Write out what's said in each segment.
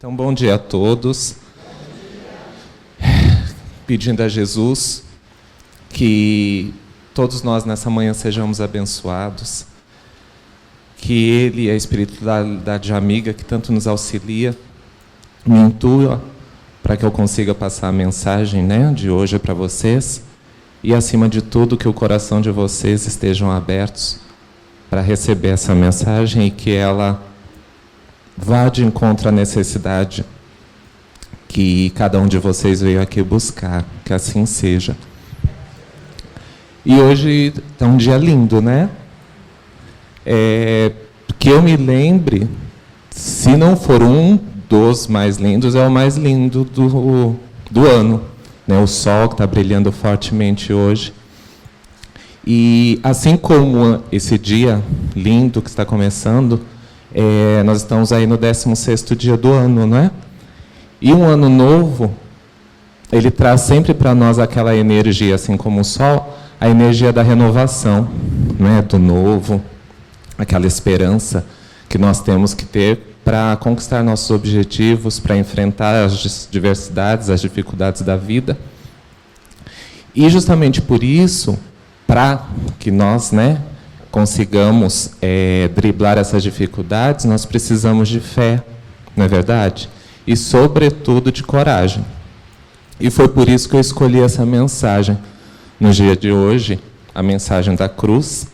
Então, bom dia a todos. Pedindo a Jesus que todos nós nessa manhã sejamos abençoados, que Ele, a espiritualidade amiga que tanto nos auxilia, me intua para que eu consiga passar a mensagem, de hoje para vocês, e acima de tudo que o coração de vocês estejam abertos para receber essa mensagem e que ela vá de encontro à necessidade que cada um de vocês veio aqui buscar, que assim seja. E hoje é um dia lindo, que eu me lembre, se não for um dos mais lindos, é o mais lindo do ano. O sol que está brilhando fortemente hoje. E assim como esse dia lindo que está começando, nós estamos aí no 16º dia do ano, E um ano novo, ele traz sempre para nós aquela energia, assim como o sol, a energia da renovação, do novo, aquela esperança que nós temos que ter para conquistar nossos objetivos, para enfrentar as diversidades, as dificuldades da vida. E justamente por isso, para que nós, consigamos driblar essas dificuldades, nós precisamos de fé, não é verdade? E, sobretudo, de coragem. E foi por isso que eu escolhi essa mensagem no dia de hoje, a mensagem da cruz,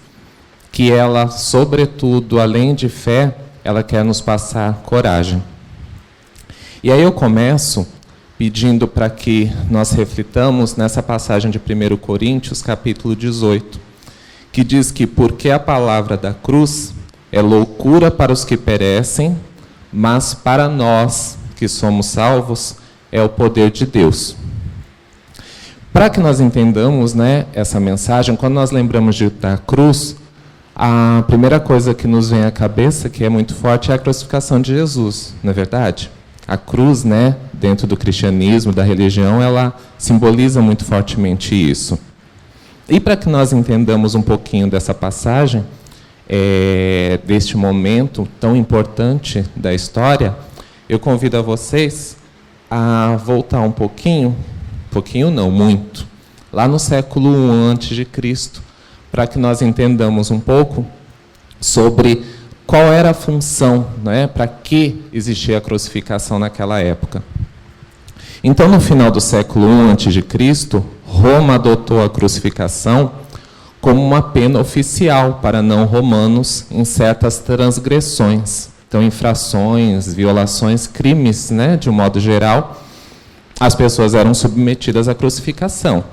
que ela, sobretudo, além de fé, ela quer nos passar coragem. E aí eu começo pedindo para que nós reflitamos nessa passagem de 1 Coríntios, capítulo 18, que diz que porque a palavra da cruz é loucura para os que perecem, mas para nós que somos salvos é o poder de Deus. Para que nós entendamos, essa mensagem, quando nós lembramos da cruz, a primeira coisa que nos vem à cabeça, que é muito forte, é a crucificação de Jesus, não é verdade? A cruz, dentro do cristianismo, da religião, ela simboliza muito fortemente isso. E para que nós entendamos um pouquinho dessa passagem, deste momento tão importante da história, eu convido a vocês a voltar um pouquinho não, muito, lá no século I a.C., para que nós entendamos um pouco sobre qual era a função, para que existia a crucificação naquela época. Então, no final do século I a.C., Roma adotou a crucificação como uma pena oficial para não-romanos em certas transgressões. Então, infrações, violações, crimes, de um modo geral, as pessoas eram submetidas à crucificação.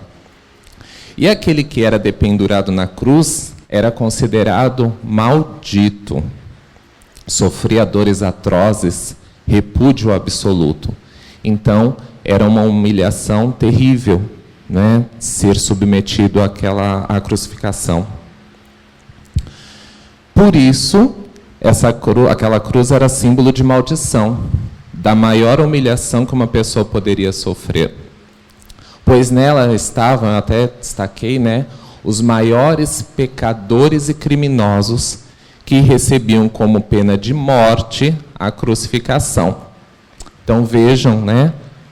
E aquele que era dependurado na cruz era considerado maldito, sofria dores atrozes, repúdio absoluto. Então, era uma humilhação terrível, ser submetido à crucificação. Por isso, aquela cruz era símbolo de maldição, da maior humilhação que uma pessoa poderia sofrer. Pois nela estavam, eu até destaquei, os maiores pecadores e criminosos que recebiam como pena de morte a crucificação. Então vejam,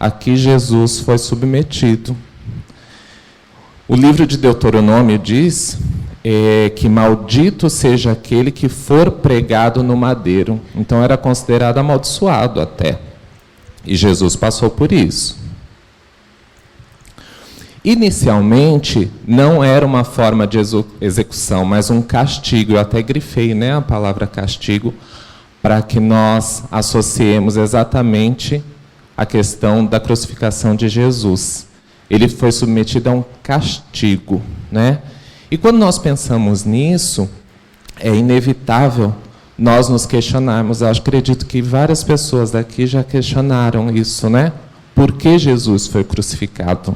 aqui Jesus foi submetido. O livro de Deuteronômio diz que maldito seja aquele que for pregado no madeiro. Então era considerado amaldiçoado até. E Jesus passou por isso. Inicialmente, não era uma forma de execução, mas um castigo. Eu até grifei, a palavra castigo, para que nós associemos exatamente a questão da crucificação de Jesus. Ele foi submetido a um castigo, E quando nós pensamos nisso, é inevitável nós nos questionarmos. Eu acredito que várias pessoas daqui já questionaram isso, Por que Jesus foi crucificado?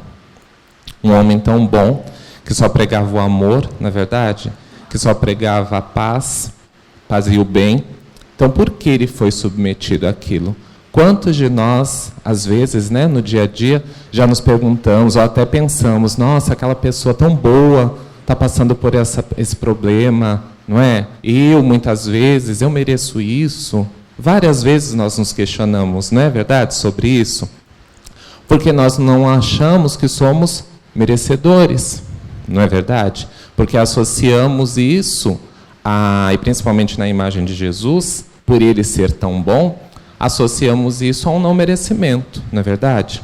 Um homem tão bom, que só pregava o amor, na verdade, que só pregava a paz e o bem. Então, por que ele foi submetido àquilo? Quantos de nós, às vezes, no dia a dia, já nos perguntamos, ou até pensamos, nossa, aquela pessoa tão boa está passando por esse problema, não é? Muitas vezes, eu mereço isso, Várias vezes nós nos questionamos, não é verdade, sobre isso? Porque nós não achamos que somos merecedores, não é verdade? Porque associamos isso, e principalmente na imagem de Jesus, por ele ser tão bom, associamos isso a um não merecimento, não é verdade?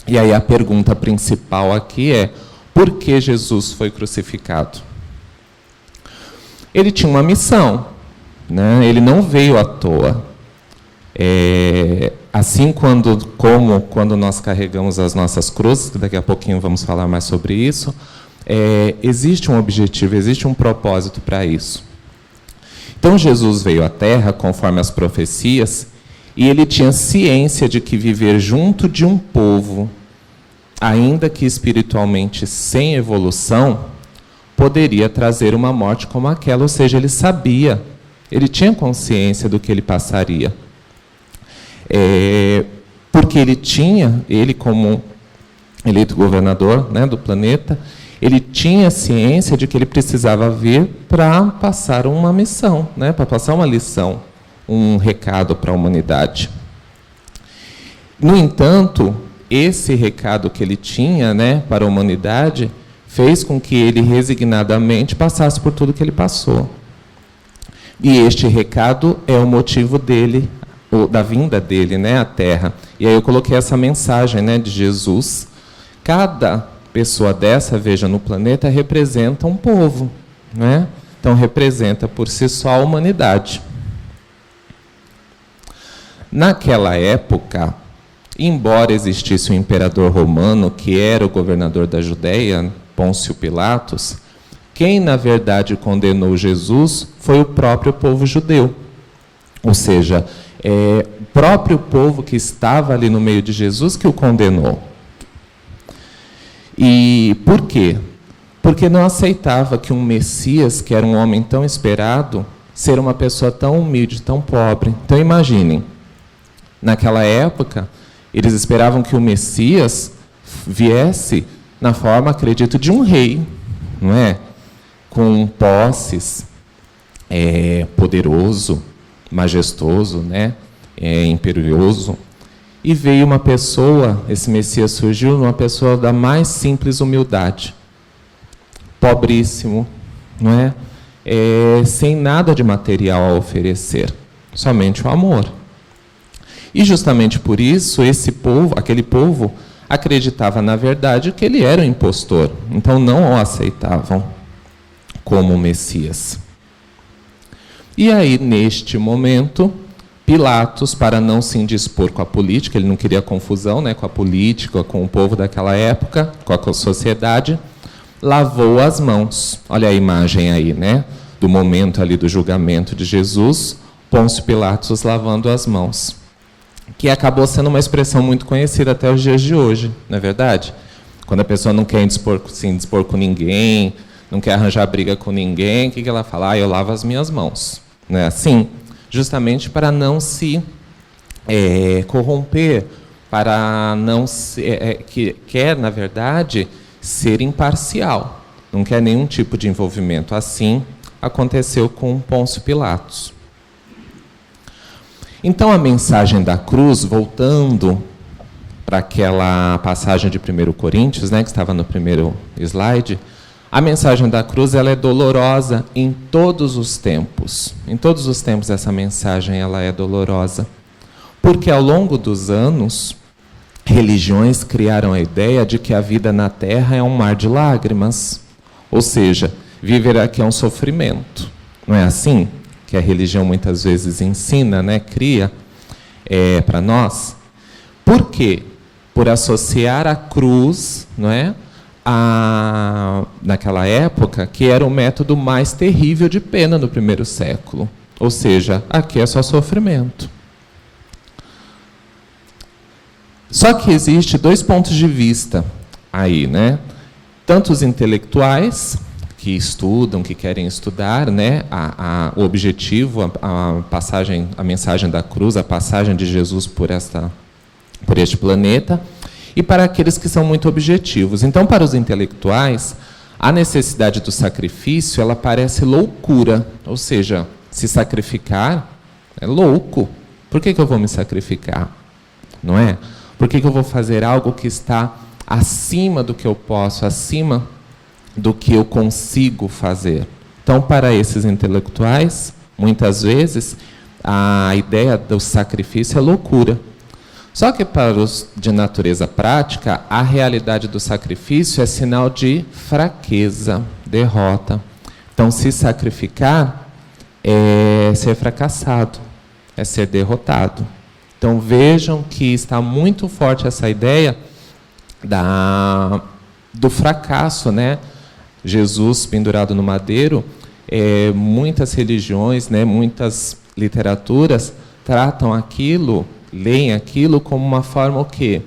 E aí a pergunta principal aqui é: por que Jesus foi crucificado? Ele tinha uma missão, né? Ele não veio à toa. Assim quando nós carregamos as nossas cruzes, que daqui a pouquinho vamos falar mais sobre isso, existe um objetivo, existe um propósito para isso. Então Jesus veio à Terra, conforme as profecias, e ele tinha ciência de que viver junto de um povo, ainda que espiritualmente sem evolução, poderia trazer uma morte como aquela, ou seja, ele sabia, ele tinha consciência do que ele passaria. Porque ele como eleito governador, né, do planeta, ele tinha ciência de que ele precisava vir para passar uma missão, né, para passar uma lição, um recado para a humanidade. No entanto, esse recado que ele tinha, né, para a humanidade fez com que ele resignadamente passasse por tudo que ele passou. E este recado é o motivo dele, da vinda dele, né, à Terra. E aí eu coloquei essa mensagem, né, de Jesus. Cada pessoa dessa, veja, no planeta, representa um povo, né? Então representa por si só a humanidade. Naquela época, embora existisse um imperador romano, que era o governador da Judéia, Pôncio Pilatos, quem, na verdade, condenou Jesus foi o próprio povo judeu. Ou seja, o próprio povo que estava ali no meio de Jesus que o condenou. E por quê? Porque não aceitava que um Messias, que era um homem tão esperado, ser uma pessoa tão humilde, tão pobre. Então imaginem, naquela época, eles esperavam que o Messias viesse na forma, acredito, de um rei, não é? Com posses, poderoso, majestoso, né? Imperioso. E veio uma pessoa, esse Messias surgiu numa pessoa da mais simples humildade, pobríssimo, não é? Sem nada de material a oferecer, somente o amor. E justamente por isso, aquele povo, acreditava na verdade que ele era um impostor, então não o aceitavam como Messias. E aí, neste momento, Pilatos, para não se indispor com a política, ele não queria confusão, né, com a política, com o povo daquela época, com a sociedade, lavou as mãos. Olha a imagem aí, né, do momento ali do julgamento de Jesus, Pôncio Pilatos lavando as mãos, que acabou sendo uma expressão muito conhecida até os dias de hoje, não é verdade? Quando a pessoa não quer se indispor com ninguém, não quer arranjar briga com ninguém, o que ela fala? Eu lavo as minhas mãos. Não é assim? Justamente para não se corromper, para não que quer, na verdade, ser imparcial. Não quer nenhum tipo de envolvimento. Assim aconteceu com Pôncio Pilatos. Então, a mensagem da cruz, voltando para aquela passagem de 1 Coríntios, né, que estava no primeiro slide, a mensagem da cruz ela é dolorosa em todos os tempos. Em todos os tempos essa mensagem ela é dolorosa. Porque ao longo dos anos, religiões criaram a ideia de que a vida na Terra é um mar de lágrimas. Ou seja, viver aqui é um sofrimento. Não é assim que a religião muitas vezes ensina, né, cria para nós? Por quê? Por associar a cruz, não é, naquela época, que era o método mais terrível de pena no primeiro século. Ou seja, aqui é só sofrimento. Só que existe dois pontos de vista aí, né? Tanto os intelectuais, que estudam, que querem estudar, né, o objetivo, a mensagem da cruz, a passagem de Jesus por este planeta, e para aqueles que são muito objetivos. Então, para os intelectuais, a necessidade do sacrifício, ela parece loucura, ou seja, se sacrificar é louco, Por que eu vou me sacrificar? Não é? Por que eu vou fazer algo que está acima do que eu posso, acima do que eu consigo fazer? Então, para esses intelectuais, muitas vezes, a ideia do sacrifício é loucura. Só que para os de natureza prática, a realidade do sacrifício é sinal de fraqueza, derrota. Então, se sacrificar é ser fracassado, é ser derrotado. Então, vejam que está muito forte essa ideia do fracasso, né? Jesus pendurado no madeiro, muitas religiões, né, muitas literaturas tratam aquilo, leem aquilo como uma forma o quê?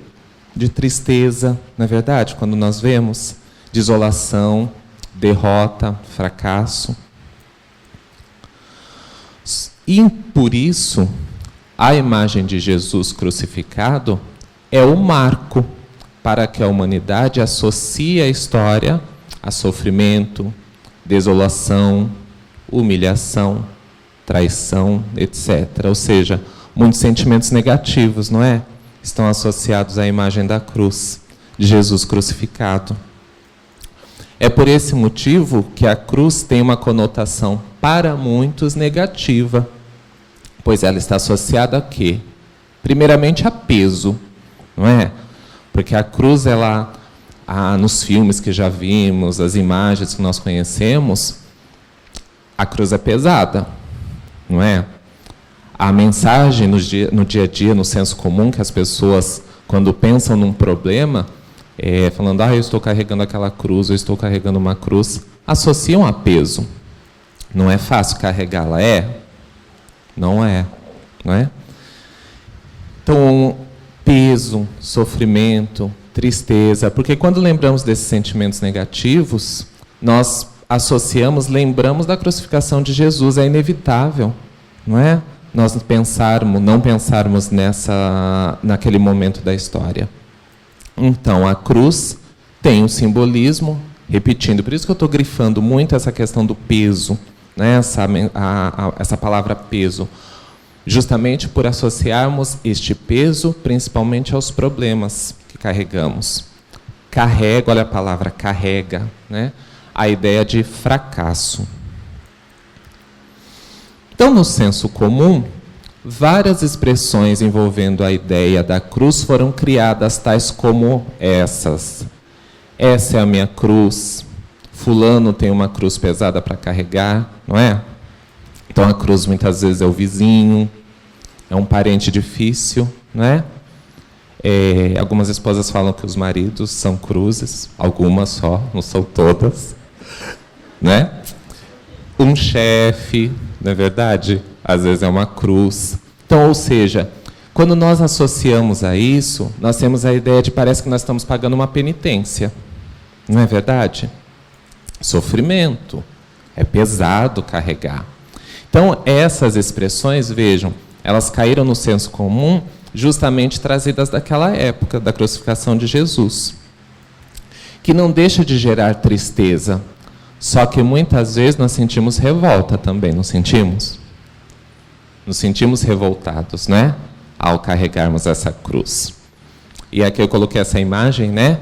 De tristeza, não é verdade? Quando nós vemos desolação, derrota, fracasso. E por isso, a imagem de Jesus crucificado é o marco para que a humanidade associe a história a sofrimento, desolação, humilhação, traição, etc. Ou seja, muitos sentimentos negativos, não é? Estão associados à imagem da cruz, de Jesus crucificado. É por esse motivo que a cruz tem uma conotação para muitos negativa, pois ela está associada a quê? Primeiramente a peso, não é? Porque a cruz, ela, nos filmes que já vimos, as imagens que nós conhecemos, a cruz é pesada, não é? A mensagem no dia a dia, no senso comum, que as pessoas, quando pensam num problema, falando, eu estou carregando aquela cruz, eu estou carregando uma cruz, associam a peso. Não é fácil carregá-la, é? Não é, não é? Então, peso, sofrimento, tristeza, porque quando lembramos desses sentimentos negativos, nós lembramos da crucificação de Jesus, é inevitável, não é? Nós não pensarmos naquele momento da história. Então, a cruz tem um simbolismo, repetindo, por isso que eu estou grifando muito essa questão do peso, né? Essa palavra peso, justamente por associarmos este peso principalmente aos problemas que carregamos. Carrega, olha a palavra carrega, né? A ideia de fracasso. Então, no senso comum, várias expressões envolvendo a ideia da cruz foram criadas, tais como essas. Essa é a minha cruz. Fulano tem uma cruz pesada para carregar, não é? Então, a cruz muitas vezes é o vizinho, é um parente difícil, não é? Algumas esposas falam que os maridos são cruzes, algumas só, não são todas, né? Um chefe, não é verdade? Às vezes é uma cruz. Então, ou seja, quando nós associamos a isso, nós temos a ideia de parece que nós estamos pagando uma penitência. Não é verdade? Sofrimento. É pesado carregar. Então, essas expressões, vejam, elas caíram no senso comum justamente trazidas daquela época da crucificação de Jesus, que não deixa de gerar tristeza, só que muitas vezes nós sentimos revolta também, não sentimos? Nos sentimos revoltados, né? Ao carregarmos essa cruz. E aqui eu coloquei essa imagem, né?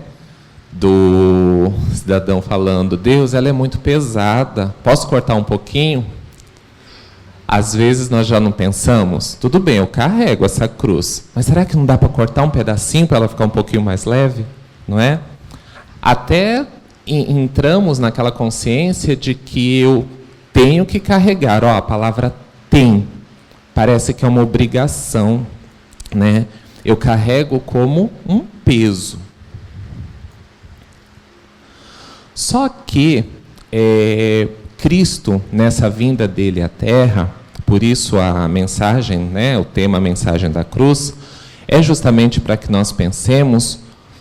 Do cidadão falando, Deus, ela é muito pesada, posso cortar um pouquinho? Às vezes nós já não pensamos, tudo bem, eu carrego essa cruz, mas será que não dá para cortar um pedacinho para ela ficar um pouquinho mais leve? Não é? Até entramos naquela consciência de que eu tenho que carregar. A palavra tem, parece que é uma obrigação, né? Eu carrego como um peso. Só que Cristo, nessa vinda dele à Terra, por isso a mensagem, né, o tema a mensagem da cruz, é justamente para que nós pensemos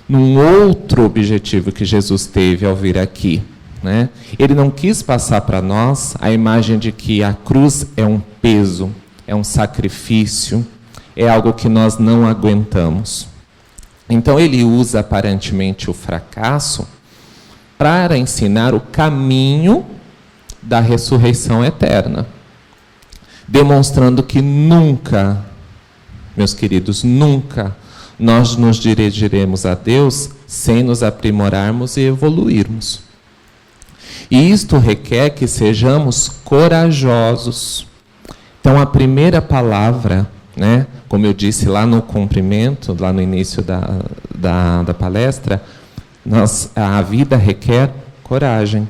num outro objetivo que Jesus teve ao vir aqui, né? Ele não quis passar para nós a imagem de que a cruz é um peso, é um sacrifício, é algo que nós não aguentamos. Então ele usa aparentemente o fracasso para ensinar o caminho da ressurreição eterna, demonstrando que nunca meus queridos, nunca nós nos dirigiremos a Deus sem nos aprimorarmos e evoluirmos. E isto requer que sejamos corajosos. Então, a primeira palavra, né, como eu disse lá no cumprimento, lá no início da palestra, a vida requer coragem.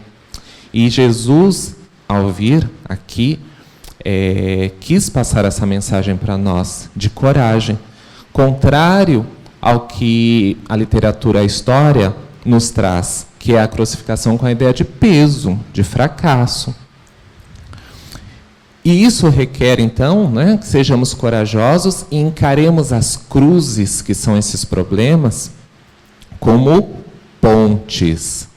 E Jesus, ao vir aqui, quis passar essa mensagem para nós, de coragem. Contrário ao que a literatura, a história, nos traz, que é a crucificação com a ideia de peso, de fracasso. E isso requer, então, né, que sejamos corajosos e encaremos as cruzes, que são esses problemas, como pontes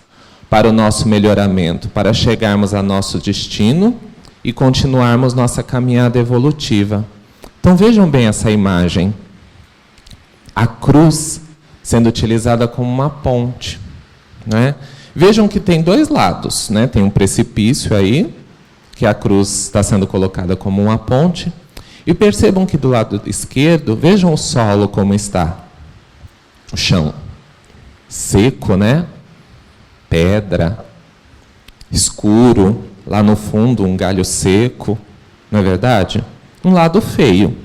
para o nosso melhoramento, para chegarmos ao nosso destino e continuarmos nossa caminhada evolutiva. Então vejam bem essa imagem. A cruz sendo utilizada como uma ponte, né? Vejam que tem dois lados, né? Tem um precipício aí, que a cruz está sendo colocada como uma ponte. E percebam que do lado esquerdo, vejam o solo como está. O chão seco, né? Pedra, escuro, lá no fundo um galho seco, não é verdade? Um lado feio.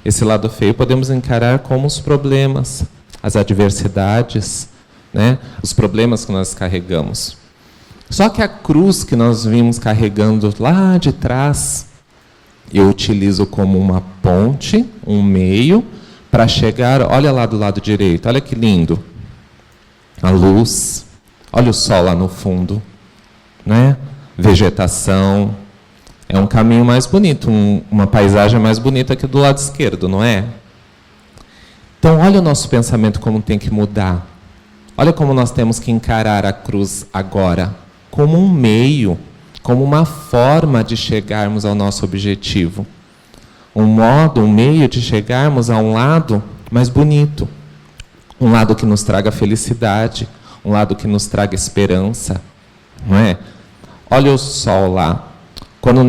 Esse lado feio podemos encarar como os problemas, as adversidades, né? Os problemas que nós carregamos. Só que a cruz que nós vimos carregando lá de trás, eu utilizo como uma ponte, um meio, para chegar, olha lá do lado direito, olha que lindo. A luz, olha o sol lá no fundo, né? Vegetação. É um caminho mais bonito, uma paisagem mais bonita que do lado esquerdo, não é? Então, olha o nosso pensamento como tem que mudar. Olha como nós temos que encarar a cruz agora, como um meio, como uma forma de chegarmos ao nosso objetivo. Um modo, um meio de chegarmos a um lado mais bonito. Um lado que nos traga felicidade, um lado que nos traga esperança, não é? Olha o sol lá. Quando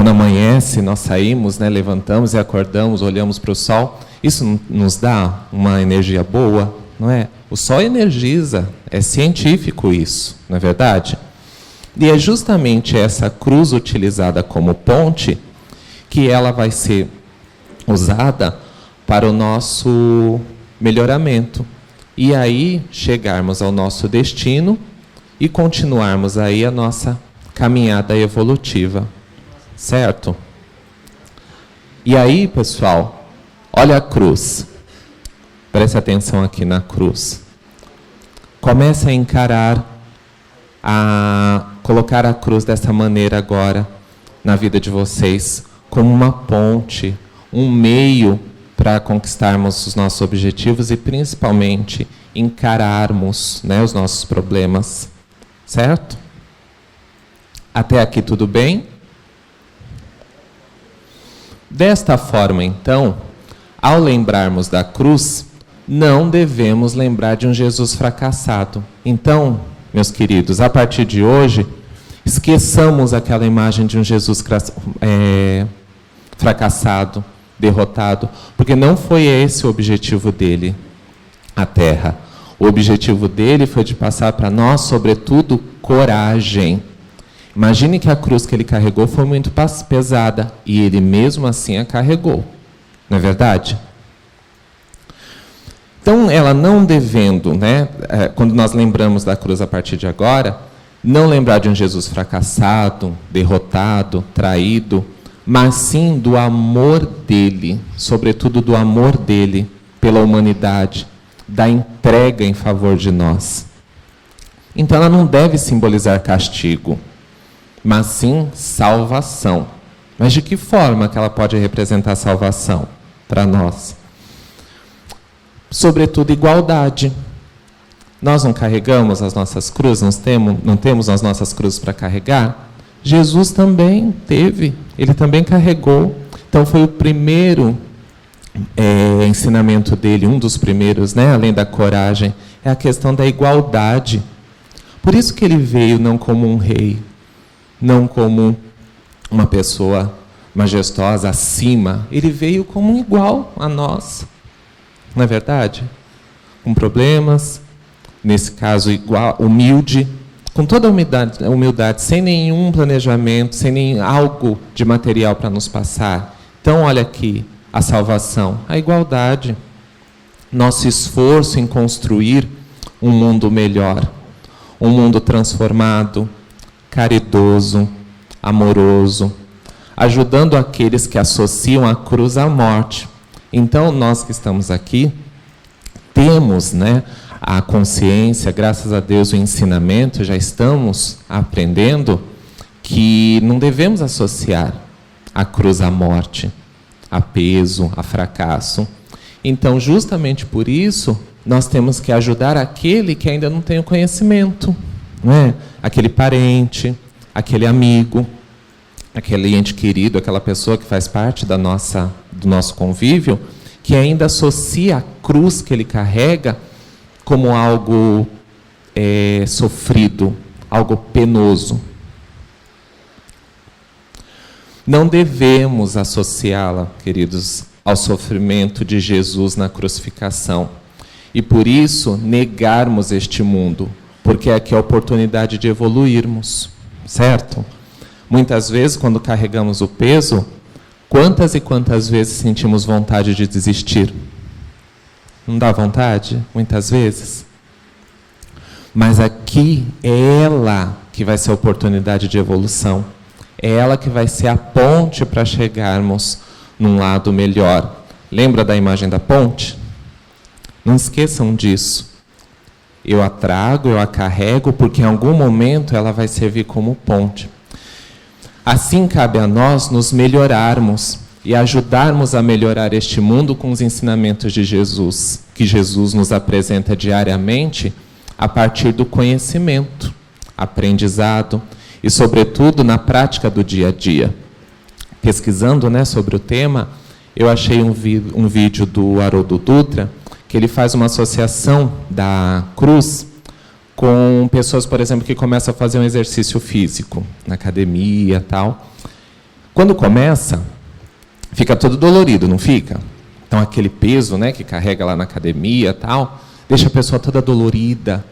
amanhece, nós saímos, né, levantamos e acordamos, olhamos para o sol, isso nos dá uma energia boa, não é? O sol energiza, é científico isso, não é verdade? E é justamente essa cruz utilizada como ponte que ela vai ser usada para o nosso melhoramento. E aí chegarmos ao nosso destino e continuarmos aí a nossa caminhada evolutiva, certo? E aí, pessoal, olha a cruz. Preste atenção aqui na cruz. Comece a encarar, a colocar a cruz dessa maneira agora na vida de vocês, como uma ponte, um meio para conquistarmos os nossos objetivos e principalmente encararmos, né, os nossos problemas, certo? Até aqui tudo bem? Desta forma, então, ao lembrarmos da cruz, não devemos lembrar de um Jesus fracassado. Então, meus queridos, a partir de hoje, esqueçamos aquela imagem de um Jesus fracassado, derrotado, porque não foi esse o objetivo dele, a terra. O objetivo dele foi de passar para nós, sobretudo, coragem. Imagine que a cruz que ele carregou foi muito pesada, e ele mesmo assim a carregou. Não é verdade? Então, ela não devendo, né, quando nós lembramos da cruz a partir de agora, não lembrar de um Jesus fracassado, derrotado, traído, mas sim do amor dele, sobretudo do amor dele pela humanidade, da entrega em favor de nós. Então, ela não deve simbolizar castigo, mas sim salvação. Mas de que forma que ela pode representar salvação para nós? Sobretudo, igualdade. Nós não carregamos as nossas cruzes, não temos as nossas cruzes para carregar? Jesus também teve, ele também carregou. Então, foi o primeiro ensinamento dele, um dos primeiros, né, além da coragem, é a questão da igualdade. Por isso que ele veio não como um rei, não como uma pessoa, majestosa, acima. Ele veio como um igual a nós. Não é verdade? Com problemas, nesse caso igual, humilde, com toda a humildade, sem nenhum planejamento, sem nem algo de material para nos passar. Então, olha aqui, a salvação, a igualdade, nosso esforço em construir um mundo melhor, um mundo transformado, caridoso, amoroso, ajudando aqueles que associam a cruz à morte. Então, nós que estamos aqui, temos, a consciência, graças a Deus, o ensinamento, já estamos aprendendo que não devemos associar a cruz à morte, a peso, a fracasso. Então, justamente por isso, nós temos que ajudar aquele que ainda não tem o conhecimento, aquele parente, aquele amigo, aquele ente querido, aquela pessoa que faz parte do nosso convívio, que ainda associa a cruz que ele carrega como algo sofrido, algo penoso. Não devemos associá-la, queridos, ao sofrimento de Jesus na crucificação. E por isso, negarmos este mundo, porque aqui é a oportunidade de evoluirmos, certo? Muitas vezes, quando carregamos o peso, quantas e quantas vezes sentimos vontade de desistir? Não dá vontade? Muitas vezes. Mas aqui é ela que vai ser a oportunidade de evolução. É ela que vai ser a ponte para chegarmos num lado melhor. Lembra da imagem da ponte? Não esqueçam disso. Eu a trago, eu a carrego, porque em algum momento ela vai servir como ponte. Assim cabe a nós nos melhorarmos e ajudarmos a melhorar este mundo com os ensinamentos de Jesus, que Jesus nos apresenta diariamente a partir do conhecimento, aprendizado e, sobretudo, na prática do dia a dia. Pesquisando sobre o tema, eu achei um vídeo do Haroldo Dutra, que ele faz uma associação da cruz com pessoas, por exemplo, que começam a fazer um exercício físico, na academia e tal. Quando começa, fica todo dolorido, não fica? Então, aquele peso que carrega lá na academia e tal, deixa a pessoa toda dolorida,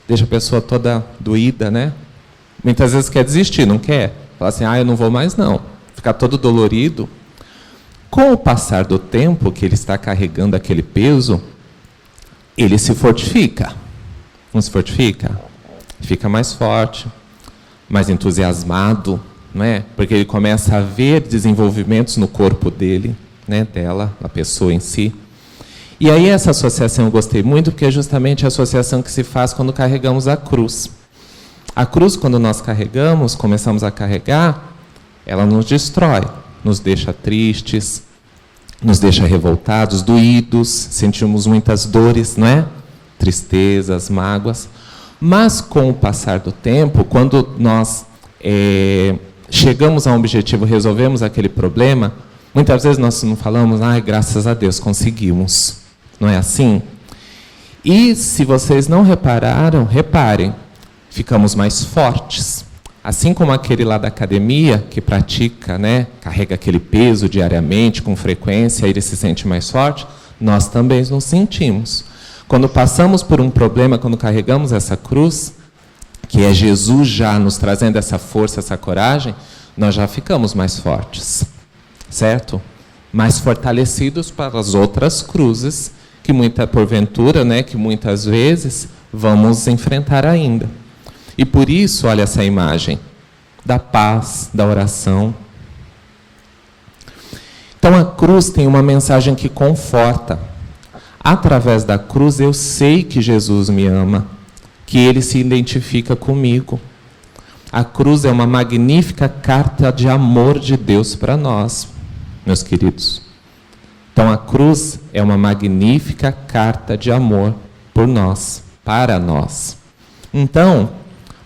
deixa a pessoa toda doída, Muitas vezes quer desistir, não quer? Fala assim, eu não vou mais não. Fica todo dolorido. Com o passar do tempo que ele está carregando aquele peso, ele se fortifica. Não se fortifica? Fica mais forte, mais entusiasmado, porque ele começa a ver desenvolvimentos no corpo dele, dela, da pessoa em si. E aí essa associação eu gostei muito, porque é justamente a associação que se faz quando carregamos a cruz. A cruz, quando nós carregamos, começamos a carregar, ela nos destrói, nos deixa tristes, nos deixa revoltados, doídos, sentimos muitas dores, tristezas, mágoas. Mas com o passar do tempo, quando nós chegamos a um objetivo, resolvemos aquele problema, muitas vezes nós não falamos, graças a Deus, conseguimos. Não é assim? E se vocês não repararam, reparem, ficamos mais fortes. Assim como aquele lá da academia, que pratica, carrega aquele peso diariamente, com frequência, ele se sente mais forte, nós também nos sentimos. Quando passamos por um problema, quando carregamos essa cruz, que é Jesus já nos trazendo essa força, essa coragem, nós já ficamos mais fortes, certo? Mais fortalecidos para as outras cruzes, que porventura, que muitas vezes vamos enfrentar ainda. E por isso, olha essa imagem da paz, da oração. Então a cruz tem uma mensagem que conforta. Através da cruz eu sei que Jesus me ama, que Ele se identifica comigo. A cruz é uma magnífica carta de amor de Deus para nós, meus queridos. Então a cruz é uma magnífica carta de amor por nós, para nós. Então,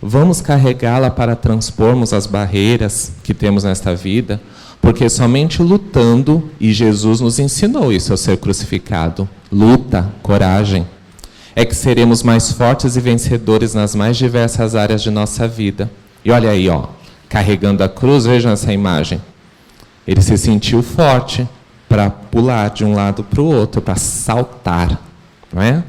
vamos carregá-la para transpormos as barreiras que temos nesta vida, porque somente lutando, e Jesus nos ensinou isso ao ser crucificado, luta, coragem, é que seremos mais fortes e vencedores nas mais diversas áreas de nossa vida. E olha aí, carregando a cruz, vejam essa imagem. Ele se sentiu forte para pular de um lado para o outro, para saltar, não é?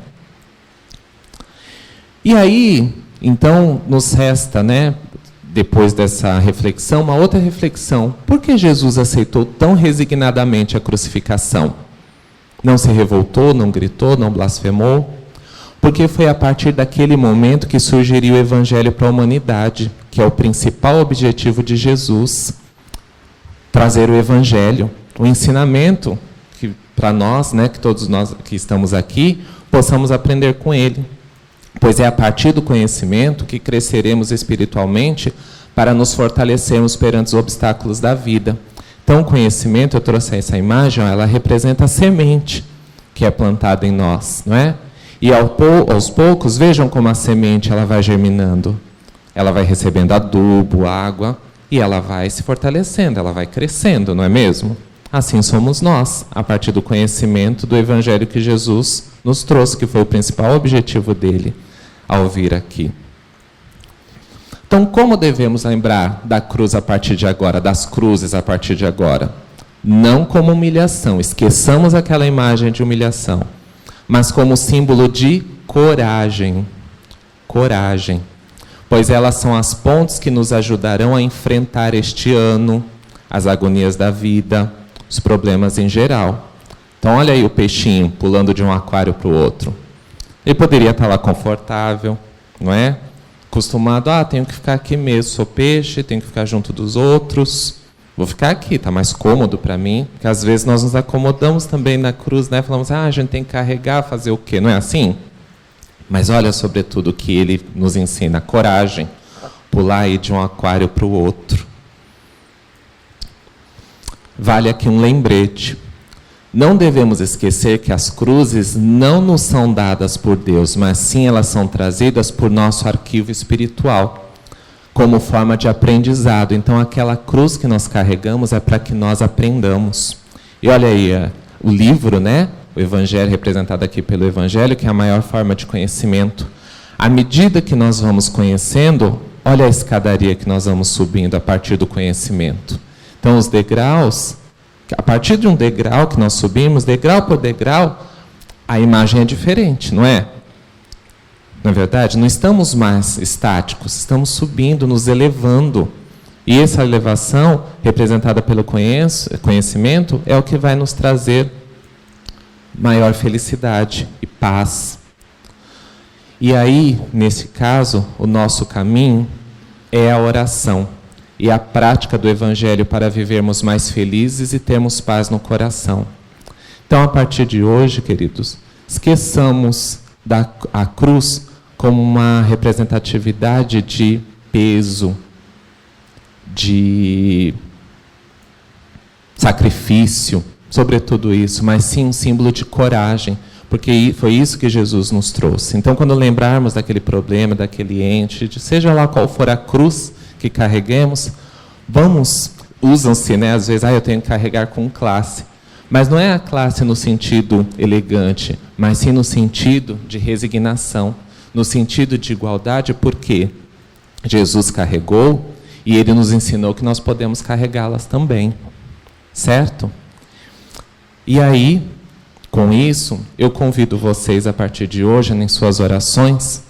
E aí, então, nos resta, né, depois dessa reflexão, uma outra reflexão. Por que Jesus aceitou tão resignadamente a crucificação? Não se revoltou, não gritou, não blasfemou? Porque foi a partir daquele momento que surgiria o Evangelho para a humanidade, que é o principal objetivo de Jesus. Trazer o Evangelho, o ensinamento, que para nós, né, que todos nós que estamos aqui, possamos aprender com ele. Pois é a partir do conhecimento que cresceremos espiritualmente para nos fortalecermos perante os obstáculos da vida. Então, o conhecimento, eu trouxe essa imagem, ela representa a semente que é plantada em nós, não é? E aos poucos, vejam como a semente ela vai germinando. Ela vai recebendo adubo, água, e ela vai se fortalecendo, ela vai crescendo, não é mesmo? Assim somos nós, a partir do conhecimento do Evangelho que Jesus nos trouxe, que foi o principal objetivo dele ao vir aqui. Então, como devemos lembrar da cruz a partir de agora, das cruzes a partir de agora? Não como humilhação, esqueçamos aquela imagem de humilhação, mas como símbolo de coragem. Coragem. Pois elas são as pontes que nos ajudarão a enfrentar este ano, as agonias da vida, os problemas em geral. Então, olha aí o peixinho pulando de um aquário para o outro. Ele poderia estar lá confortável, não é? Acostumado, tenho que ficar aqui mesmo, sou peixe, tenho que ficar junto dos outros. Vou ficar aqui, está mais cômodo para mim. Porque às vezes nós nos acomodamos também na cruz, né? Falamos, a gente tem que carregar, fazer o quê? Não é assim? Mas olha, sobretudo, o que ele nos ensina, coragem. Pular aí de um aquário para o outro. Vale aqui um lembrete. Não devemos esquecer que as cruzes não nos são dadas por Deus, mas sim elas são trazidas por nosso arquivo espiritual, como forma de aprendizado. Então, aquela cruz que nós carregamos é para que nós aprendamos. E olha aí, o livro, né? O Evangelho, representado aqui pelo Evangelho, que é a maior forma de conhecimento. À medida que nós vamos conhecendo, olha a escadaria que nós vamos subindo a partir do conhecimento. Então, os degraus, a partir de um degrau que nós subimos, degrau por degrau, a imagem é diferente, não é? Na verdade, não estamos mais estáticos, estamos subindo, nos elevando. E essa elevação, representada pelo conhecimento, é o que vai nos trazer maior felicidade e paz. E aí, nesse caso, o nosso caminho é a oração e a prática do Evangelho para vivermos mais felizes e termos paz no coração. Então, a partir de hoje, queridos, esqueçamos a cruz como uma representatividade de peso, de sacrifício, sobretudo isso, mas sim um símbolo de coragem, porque foi isso que Jesus nos trouxe. Então, quando lembrarmos daquele problema, daquele ente, seja lá qual for a cruz que carreguemos, usam-se, né, às vezes, eu tenho que carregar com classe. Mas não é a classe no sentido elegante, mas sim no sentido de resignação, no sentido de igualdade, porque Jesus carregou e ele nos ensinou que nós podemos carregá-las também, certo? E aí, com isso, eu convido vocês, a partir de hoje, em suas orações,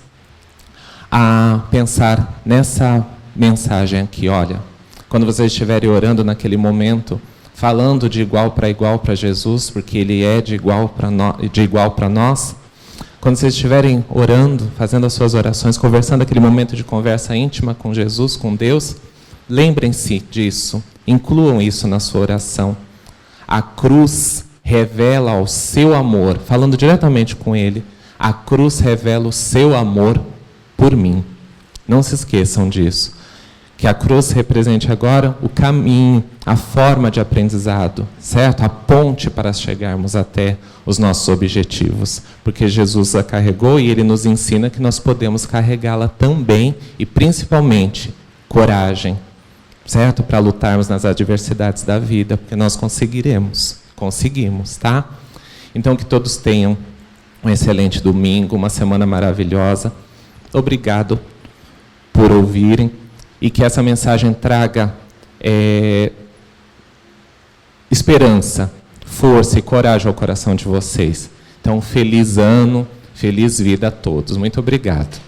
a pensar nessa mensagem aqui, olha, quando vocês estiverem orando naquele momento, falando de igual para Jesus, porque ele é de igual para nós, quando vocês estiverem orando, fazendo as suas orações, conversando aquele momento de conversa íntima com Jesus, com Deus, lembrem-se disso, incluam isso na sua oração. A cruz revela o seu amor, falando diretamente com ele, a cruz revela o seu amor por mim. Não se esqueçam disso. Que a cruz represente agora o caminho, a forma de aprendizado, certo? A ponte para chegarmos até os nossos objetivos. Porque Jesus a carregou e ele nos ensina que nós podemos carregá-la também e principalmente coragem, certo? Para lutarmos nas adversidades da vida, porque nós conseguimos, tá? Então que todos tenham um excelente domingo, uma semana maravilhosa. Obrigado por ouvirem. E que essa mensagem traga esperança, força e coragem ao coração de vocês. Então, feliz ano, feliz vida a todos. Muito obrigado.